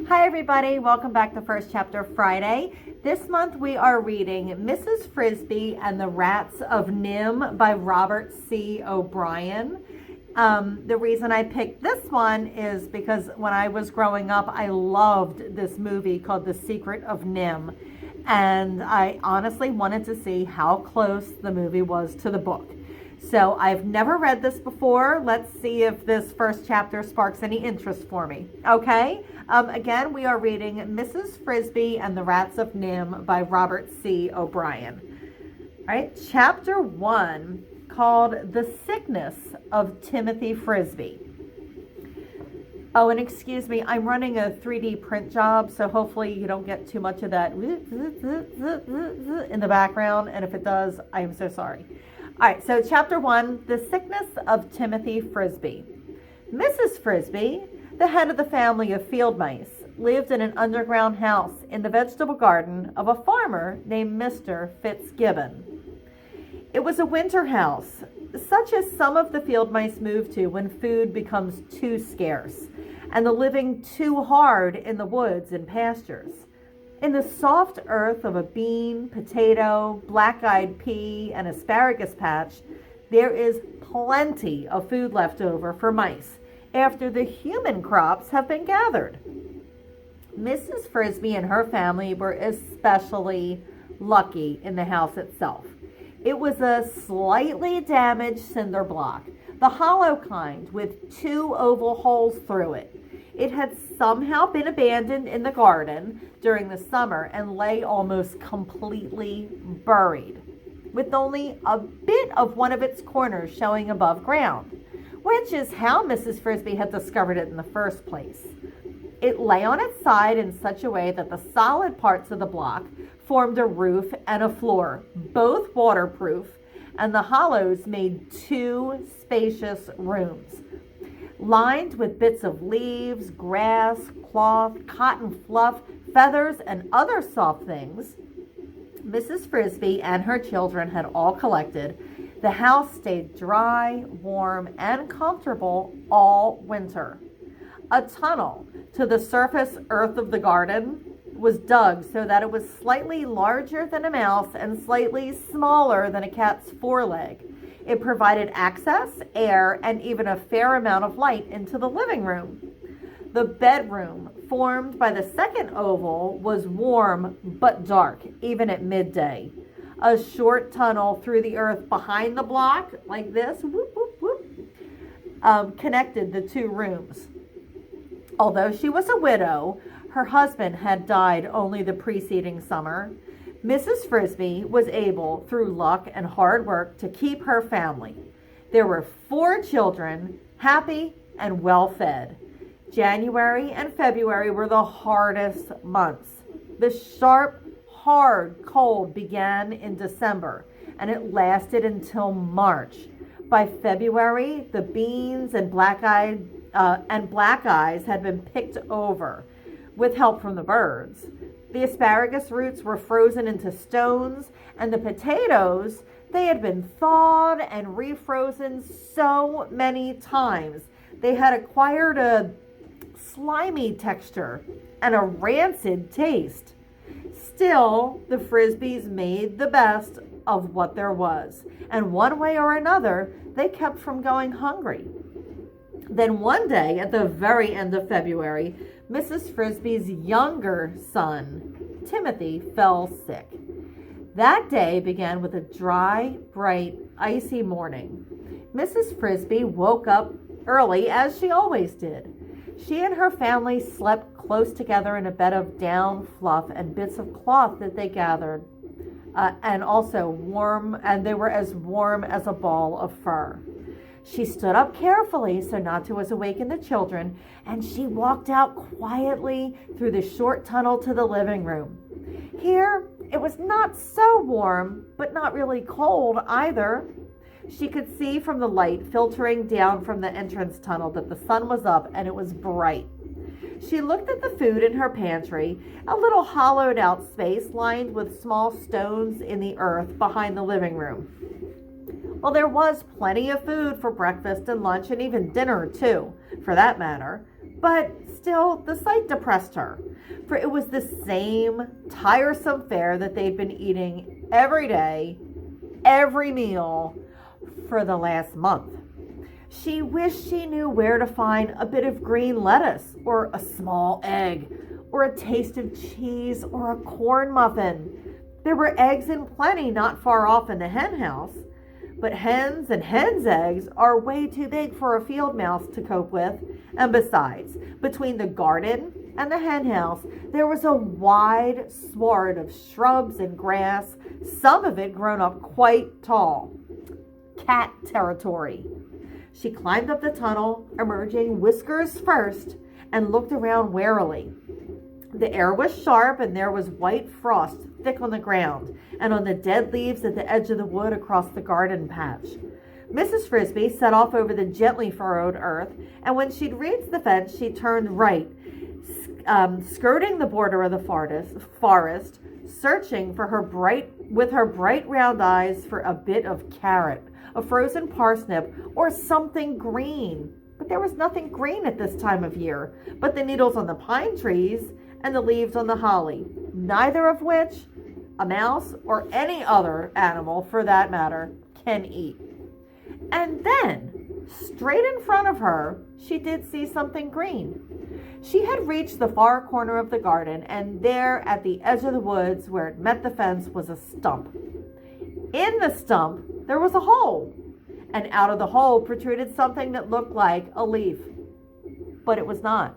Hi everybody, welcome back to First Chapter Friday. This month we are reading Mrs. Frisby and the Rats of Nimh by Robert C. Obrien. The reason I picked this one is because when I was growing up, I loved this movie called The Secret of NIMH. And I honestly wanted to see how close the movie was to the book. So I've never read this before. Let's see if this first chapter sparks any interest for me. Okay? Again, we are reading Mrs. Frisby and the Rats of NIMH by Robert C. Obrien. All right, chapter 1, called The Sickness of Timothy Frisby. Oh, and excuse me, I'm running a 3D print job, so hopefully you don't get too much of that in the background, and if it does, I am so sorry. All right, so chapter 1, The Sickness of Timothy Frisby. Mrs. Frisby, the head of the family of field mice, lived in an underground house in the vegetable garden of a farmer named Mr. Fitzgibbon. It was a winter house, such as some of the field mice move to when food becomes too scarce and the living too hard in the woods and pastures. In the soft earth of a bean, potato, black-eyed pea, and asparagus patch, there is plenty of food left over for mice after the human crops have been gathered. Mrs. Frisby and her family were especially lucky in the house itself. It was a slightly damaged cinder block, the hollow kind with 2 oval holes through it. It had somehow been abandoned in the garden during the summer and lay almost completely buried, with only a bit of one of its corners showing above ground, which is how Mrs. Frisby had discovered it in the first place. It lay on its side in such a way that the solid parts of the block formed a roof and a floor, both waterproof, and the hollows made 2 spacious rooms. Lined with bits of leaves, grass, cloth, cotton fluff, feathers, and other soft things Mrs. Frisby and her children had all collected, the house stayed dry, warm, and comfortable all winter. A tunnel to the surface earth of the garden was dug so that it was slightly larger than a mouse and slightly smaller than a cat's foreleg. It provided access, air, and even a fair amount of light into the living room. The bedroom, formed by the second oval, was warm but dark, even at midday. A short tunnel through the earth behind the block, like this, connected the 2 rooms. Although she was a widow, her husband had died only the preceding summer. Mrs. Frisby was able, through luck and hard work, to keep her family. There were 4 children, happy and well-fed. January and February were the hardest months. The sharp, hard cold began in December, and it lasted until March. By February, the beans and black eyes had been picked over, with help from the birds. The asparagus roots were frozen into stones, and the potatoes, they had been thawed and refrozen so many times. They had acquired a slimy texture and a rancid taste. Still, the Frisbys made the best of what there was, and one way or another, they kept from going hungry. Then one day, at the very end of February, Mrs. Frisby's younger son, Timothy, fell sick. That day began with a dry, bright, icy morning. Mrs. Frisby woke up early, as she always did. She and her family slept close together in a bed of down, fluff, and bits of cloth that they gathered, and also warm, and they were as warm as a ball of fur. She stood up carefully so not to awaken the children, and she walked out quietly through the short tunnel to the living room. Here, it was not so warm, but not really cold either. She could see from the light filtering down from the entrance tunnel that the sun was up and it was bright. She looked at the food in her pantry, a little hollowed out space lined with small stones in the earth behind the living room. Well, there was plenty of food for breakfast and lunch and even dinner too, for that matter. But still, the sight depressed her, for it was the same tiresome fare that they'd been eating every day, every meal, for the last month. She wished she knew where to find a bit of green lettuce, or a small egg, or a taste of cheese, or a corn muffin. There were eggs in plenty not far off in the hen house, but hens and hens' eggs are way too big for a field mouse to cope with. And besides, between the garden and the hen house, there was a wide sward of shrubs and grass, some of it grown up quite tall. Cat territory. She climbed up the tunnel, emerging whiskers first, and looked around warily. The air was sharp, and there was white frost thick on the ground and on the dead leaves at the edge of the wood across the garden patch. Mrs. Frisby set off over the gently furrowed earth, and when she'd reached the fence, she turned right, skirting the border of the forest, searching for her bright round eyes for a bit of carrot, a frozen parsnip, or something green. But there was nothing green at this time of year but the needles on the pine trees and the leaves on the holly, neither of which a mouse or any other animal, for that matter, can eat. And then, straight in front of her, she did see something green. She had reached the far corner of the garden, and there at the edge of the woods where it met the fence was a stump. In the stump, there was a hole, and out of the hole protruded something that looked like a leaf. But it was not.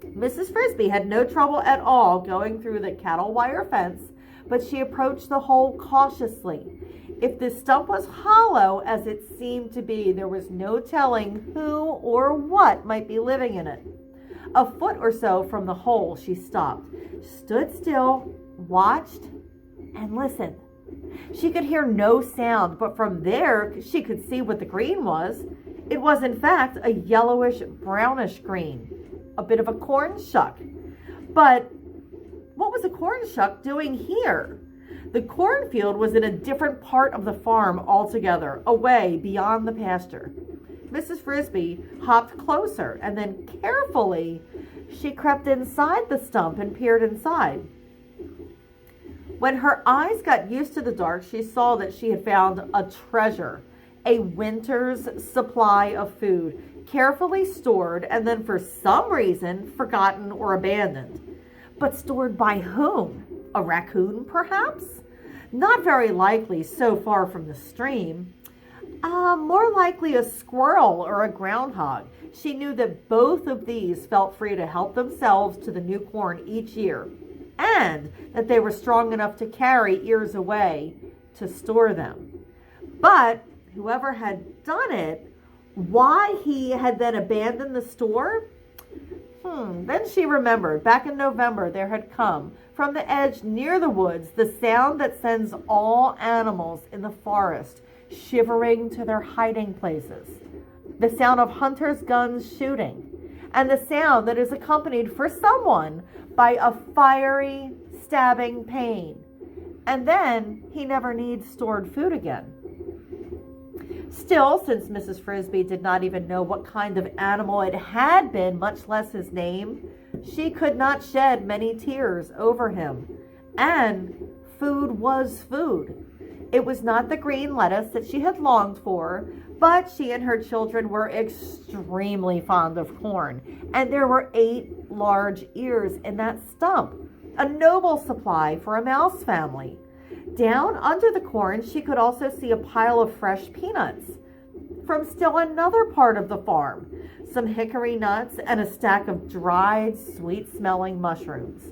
Mrs. Frisby had no trouble at all going through the cattle wire fence, but she approached the hole cautiously. If the stump was hollow, as it seemed to be, there was no telling who or what might be living in it. A foot or so from the hole, she stopped, stood still, watched, and listened. She could hear no sound, but from there she could see what the green was. It was, in fact, a yellowish, brownish green, a bit of a corn shuck. But what was a corn shuck doing here? The cornfield was in a different part of the farm altogether, away beyond the pasture. Mrs. Frisby hopped closer, and then carefully she crept inside the stump and peered inside. When her eyes got used to the dark, she saw that she had found a treasure, a winter's supply of food, carefully stored and then for some reason forgotten or abandoned. But stored by whom? A raccoon, perhaps? Not very likely, so far from the stream. More likely a squirrel or a groundhog. She knew that both of these felt free to help themselves to the new corn each year, and that they were strong enough to carry ears away to store them. But whoever had done it, why he had then abandoned the store? Then she remembered, back in November, there had come from the edge near the woods the sound that sends all animals in the forest shivering to their hiding places. The sound of hunters' guns shooting, and the sound that is accompanied for someone by a fiery, stabbing pain. And then he never needs stored food again. Still, since Mrs. Frisby did not even know what kind of animal it had been, much less his name, she could not shed many tears over him. And food was food. It was not the green lettuce that she had longed for, but she and her children were extremely fond of corn, and there were 8 large ears in that stump, a noble supply for a mouse family. Down under the corn, she could also see a pile of fresh peanuts from still another part of the farm, some hickory nuts, and a stack of dried, sweet-smelling mushrooms.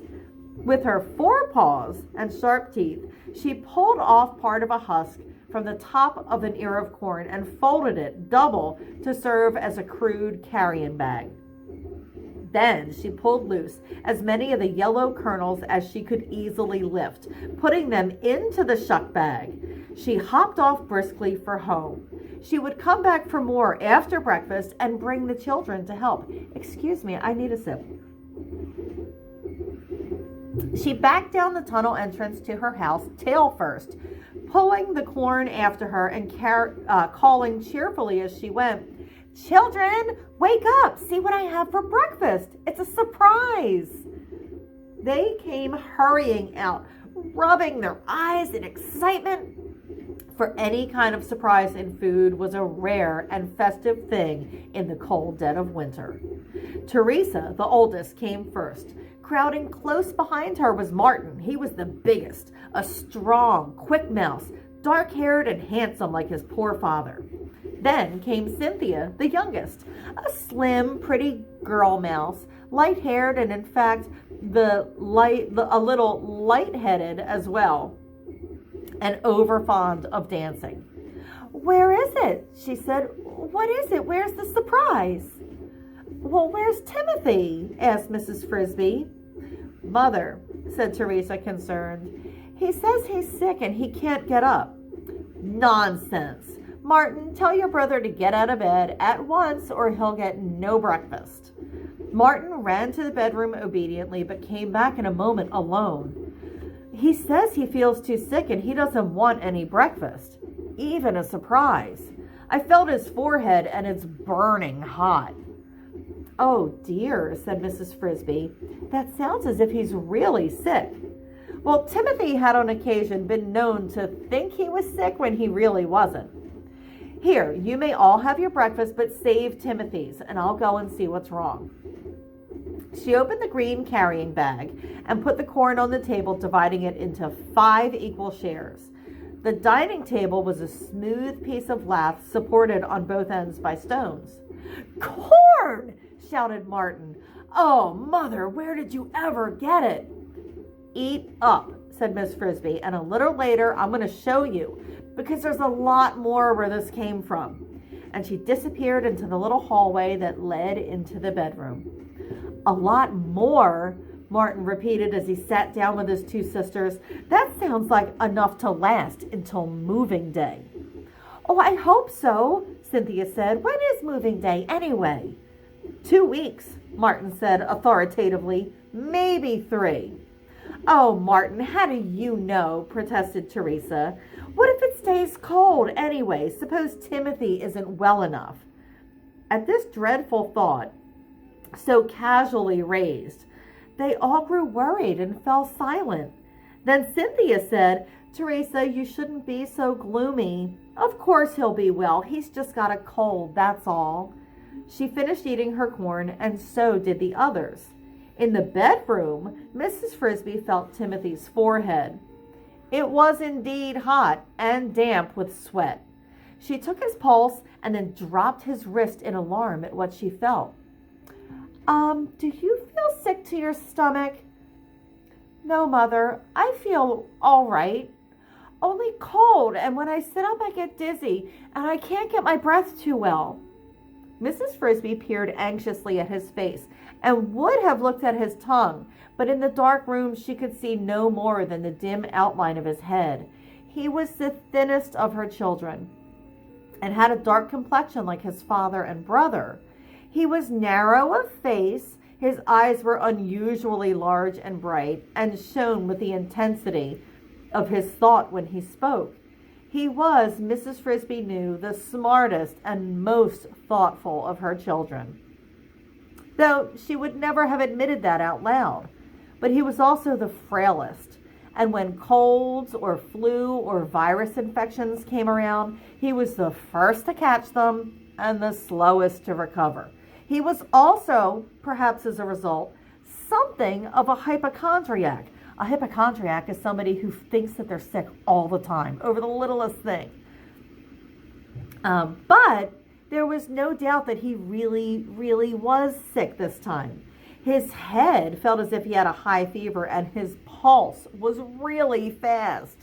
With her forepaws and sharp teeth, she pulled off part of a husk from the top of an ear of corn and folded it double to serve as a crude carrion bag. Then she pulled loose as many of the yellow kernels as she could easily lift, putting them into the shuck bag. She hopped off briskly for home. She would come back for more after breakfast and bring the children to help. Excuse me, I need a sip. She backed down the tunnel entrance to her house, tail first, pulling the corn after her and calling cheerfully as she went, "Children, wake up! See what I have for breakfast! It's a surprise!" They came hurrying out, rubbing their eyes in excitement. For any kind of surprise in food was a rare and festive thing in the cold dead of winter. Teresa, the oldest, came first. Crowding close behind her was Martin. He was the biggest, a strong, quick mouse, dark-haired and handsome like his poor father. Then came Cynthia, the youngest, a slim, pretty girl mouse, light-haired and, in fact, a little light-headed as well, and over-fond of dancing. "Where is it?" she said. "What is it? Where's the surprise?" "Well, where's Timothy?" asked Mrs. Frisby. "Mother," said Teresa, concerned, "he says he's sick and he can't get up." "Nonsense! Martin, tell your brother to get out of bed at once or he'll get no breakfast." Martin ran to the bedroom obediently, but came back in a moment alone. "He says he feels too sick and he doesn't want any breakfast, even a surprise. I felt his forehead and it's burning hot." "Oh dear," said Mrs. Frisby. "That sounds as if he's really sick." Well, Timothy had on occasion been known to think he was sick when he really wasn't. "Here, you may all have your breakfast, but save Timothy's, and I'll go and see what's wrong." She opened the green carrying bag and put the corn on the table, dividing it into 5 equal shares. The dining table was a smooth piece of lath supported on both ends by stones. "Corn!" shouted Martin. "Oh, Mother, where did you ever get it?" "Eat up," said Miss Frisby, "and a little later I'm going to show you, because there's a lot more where this came from." And she disappeared into the little hallway that led into the bedroom. "A lot more," Martin repeated as he sat down with his 2 sisters. "That sounds like enough to last until moving day." "Oh, I hope so," Cynthia said. "When is moving day anyway?" 2 weeks, Martin said authoritatively. "Maybe 3. "Oh, Martin, how do you know?" protested Teresa. "What if it stays cold anyway? Suppose Timothy isn't well enough?" At this dreadful thought, so casually raised, they all grew worried and fell silent. Then Cynthia said, "Teresa, you shouldn't be so gloomy. Of course he'll be well. He's just got a cold, that's all." She finished eating her corn, and so did the others. In the bedroom, Mrs. Frisby felt Timothy's forehead. It was indeed hot and damp with sweat. She took his pulse and then dropped his wrist in alarm at what she felt. Do you feel sick to your stomach?" "No, Mother, I feel all right. Only cold, and when I sit up I get dizzy, and I can't get my breath too well." Mrs. Frisby peered anxiously at his face and would have looked at his tongue, but in the dark room she could see no more than the dim outline of his head. He was the thinnest of her children and had a dark complexion like his father and brother. He was narrow of face, his eyes were unusually large and bright, and shone with the intensity of his thought when he spoke. He was, Mrs. Frisby knew, the smartest and most thoughtful of her children, though she would never have admitted that out loud. But he was also the frailest, and when colds or flu or virus infections came around, he was the first to catch them and the slowest to recover. He was also, perhaps as a result, something of a hypochondriac. A hypochondriac is somebody who thinks that they're sick all the time over the littlest thing. But there was no doubt that he really was sick this time. His head felt as if he had a high fever, and his pulse was really fast.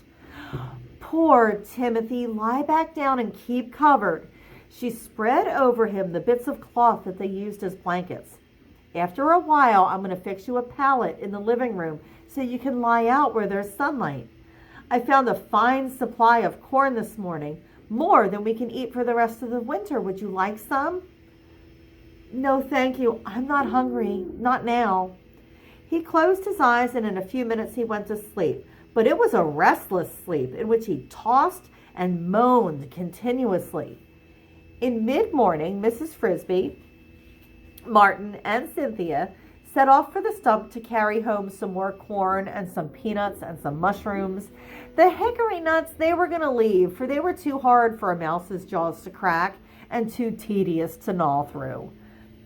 "Poor Timothy, lie back down and keep covered." She spread over him the bits of cloth that they used as blankets. "After a while, I'm going to fix you a pallet in the living room so you can lie out where there's sunlight. I found a fine supply of corn this morning, more than we can eat for the rest of the winter. Would you like some?" "No, thank you. I'm not hungry. Not now." He closed his eyes, and in a few minutes he went to sleep. But it was a restless sleep in which he tossed and moaned continuously. In mid-morning, Mrs. Frisby, Martin, and Cynthia set off for the stump to carry home some more corn and some peanuts and some mushrooms. The hickory nuts they were going to leave, for they were too hard for a mouse's jaws to crack and too tedious to gnaw through.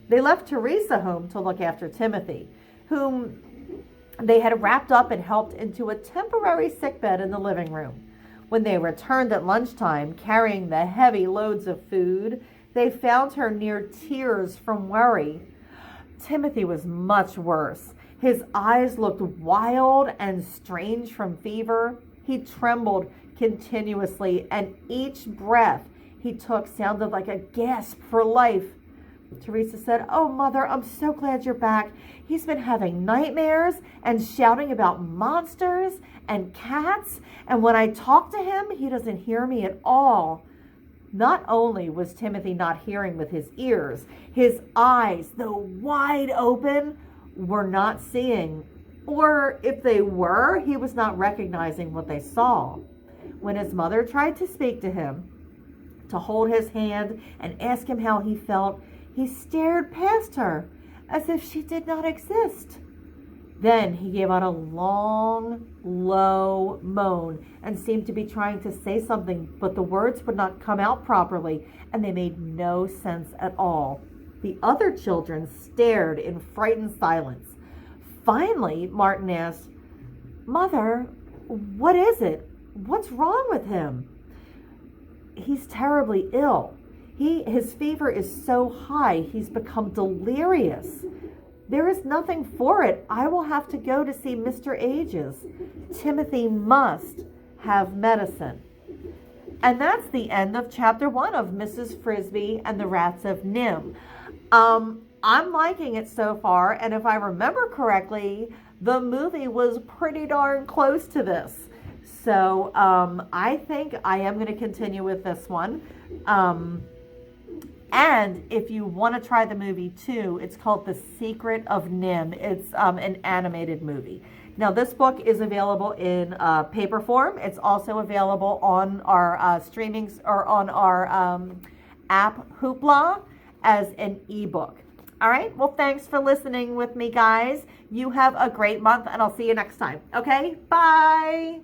They left Teresa home to look after Timothy, whom they had wrapped up and helped into a temporary sickbed in the living room. When they returned at lunchtime, carrying the heavy loads of food, they found her near tears from worry. Timothy was much worse. His eyes looked wild and strange from fever. He trembled continuously, and each breath he took sounded like a gasp for life. Teresa said, "Oh, Mother, I'm so glad you're back. He's been having nightmares and shouting about monsters and cats, and when I talk to him, he doesn't hear me at all." Not only was Timothy not hearing with his ears, his eyes, though wide open, were not seeing. Or if they were, he was not recognizing what they saw. When his mother tried to speak to him, to hold his hand and ask him how he felt, he stared past her as if she did not exist. Then he gave out a long, low moan and seemed to be trying to say something, but the words would not come out properly, and they made no sense at all. The other children stared in frightened silence. Finally, Martin asked, "Mother, what is it? What's wrong with him?" "He's terribly ill. His fever is so high, he's become delirious. There is nothing for it. I will have to go to see Mr. Ages. Timothy must have medicine." And that's the end of chapter 1 of Mrs. Frisby and the Rats of Nimh. I'm liking it so far, and if I remember correctly, the movie was pretty darn close to this. So I think I am going to continue with this one. And if you want to try the movie too, it's called The Secret of NIMH. It's an animated movie. Now, this book is available in paper form. It's also available on our streamings or on our app Hoopla as an ebook. All right. Well, thanks for listening with me, guys. You have a great month, and I'll see you next time. Okay. Bye.